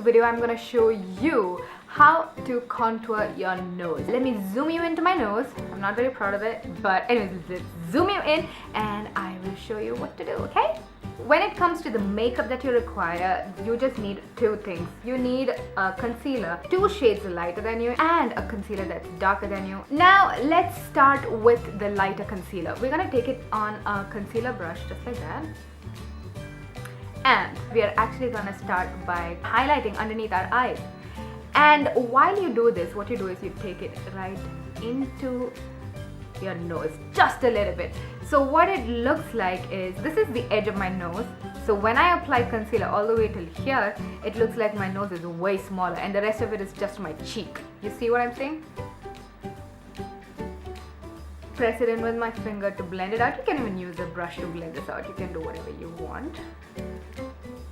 video, I'm gonna show you how to contour your nose. Let me zoom you into my nose. I'm not very proud of it, but anyways, let's zoom you in and I will show you what to do, okay? When it comes to the makeup that you require, you just need two things. You need a concealer 2 shades lighter than you and a concealer that's darker than you. Now let's start with the lighter concealer. We're gonna take it on a concealer brush just like that. And we are actually gonna start by highlighting underneath our eyes. And while you do this, what you do is you take it right into your nose, just a little bit. So what it looks like is, this is the edge of my nose. So when I apply concealer all the way till here, it looks like my nose is way smaller and the rest of it is just my cheek. You see what I'm saying? Press it in with my finger to blend it out. You can even use a brush to blend this out. You can do whatever you want.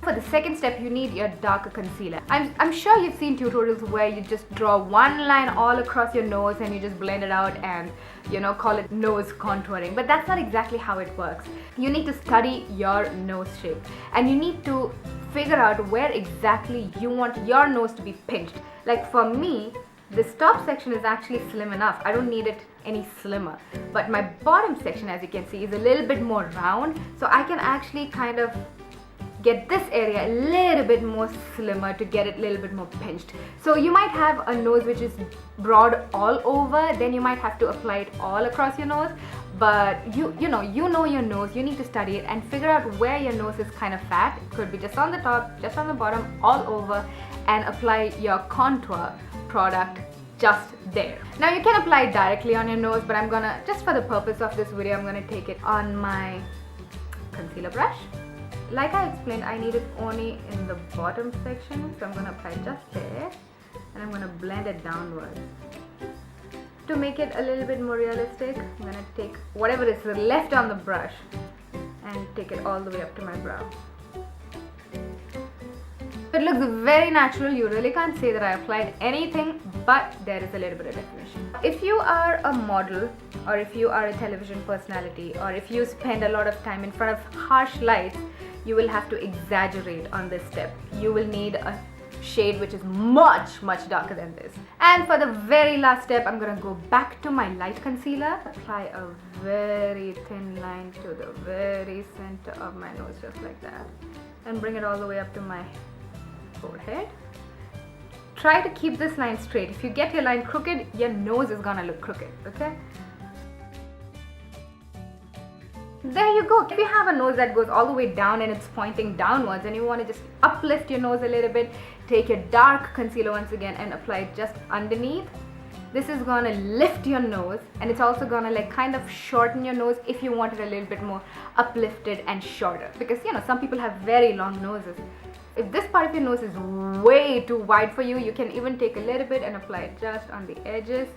For the second step, you need your darker concealer. I'm sure you've seen tutorials where you just draw one line all across your nose and you just blend it out and, you know, call it nose contouring. But that's not exactly how it works. You need to study your nose shape and you need to figure out where exactly you want your nose to be pinched. Like for me, this top section is actually slim enough. I don't need it any slimmer. But my bottom section, as you can see, is a little bit more round. So I can actually kind of get this area a little bit more slimmer to get it a little bit more pinched. So you might have a nose which is broad all over, then you might have to apply it all across your nose. But you know your nose, you need to study it and figure out where your nose is kind of fat. It could be just on the top, just on the bottom, all over, and apply your contour product just there. Now you can apply it directly on your nose, but I'm gonna, just for the purpose of this video, I'm gonna take it on my concealer brush. Like I explained, I need it only in the bottom section, so I'm going to apply just there and I'm going to blend it downwards. To make it a little bit more realistic, I'm going to take whatever is left on the brush and take it all the way up to my brow. It looks very natural. You really can't say that I applied anything, but there is a little bit of definition. If you are a model, or if you are a television personality, or if you spend a lot of time in front of harsh lights, you will have to exaggerate on this step. You will need a shade which is much darker than this. And for the very last step, I'm gonna go back to my light concealer, apply a very thin line to the very center of my nose, just like that, and bring it all the way up to my forehead. Try to keep this line straight. If you get your line crooked, your nose is gonna look crooked, okay? There you go. If you have a nose that goes all the way down and it's pointing downwards and you want to just uplift your nose a little bit, take your dark concealer once again and apply it just underneath. This is gonna lift your nose and it's also gonna like kind of shorten your nose if you want it a little bit more uplifted and shorter, because you know some people have very long noses. If this part of your nose is way too wide for you, you can even take a little bit and apply it just on the edges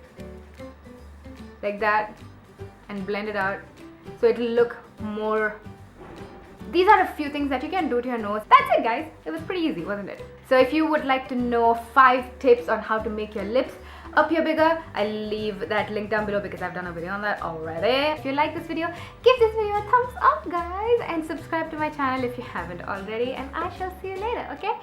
like that and blend it out so it'll look more. These are a few things that you can do to your nose. That's it, guys. It was pretty easy, wasn't it? So if you would like to know 5 tips on how to make your lips appear bigger, I'll leave that link down below because I've done a video on that already. If you like this video, give this video a thumbs up, guys, and subscribe to my channel if you haven't already, and I shall see you later, okay?